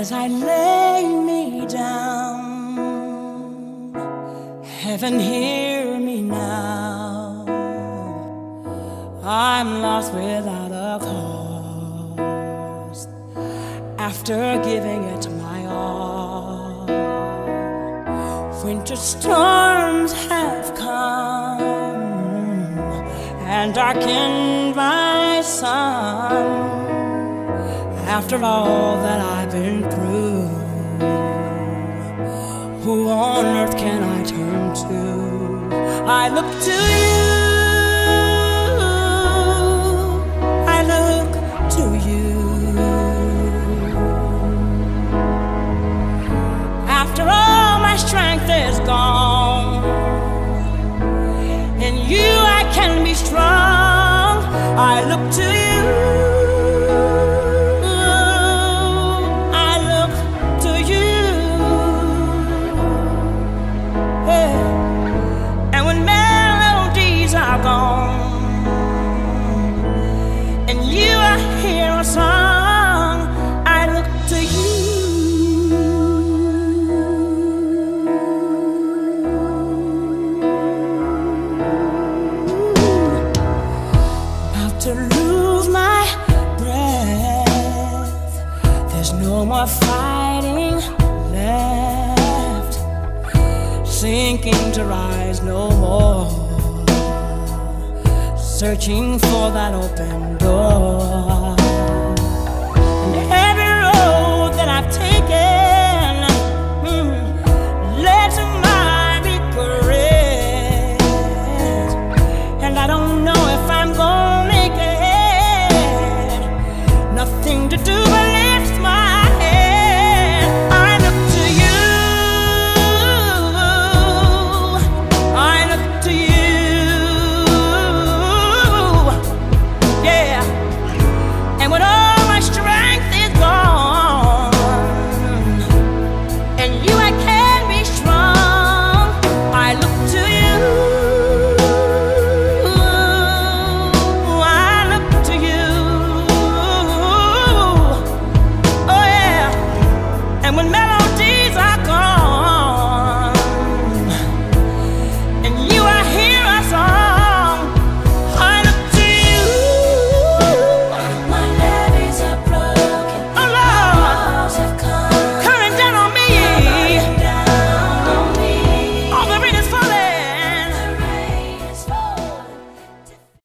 As I lay me down, heaven hear me now. I'm lost without a cause, after giving it my all. Winter storms have come and darkened my sun. After all that I've been through, who on earth can I turn to? I look to you, I look to you. After all my strength is gone, in you I can be strong. I look to you. And you I hear a song, I look to you. About to lose my breath, there's no more fighting left, sinking to rise no more, searching for that open door.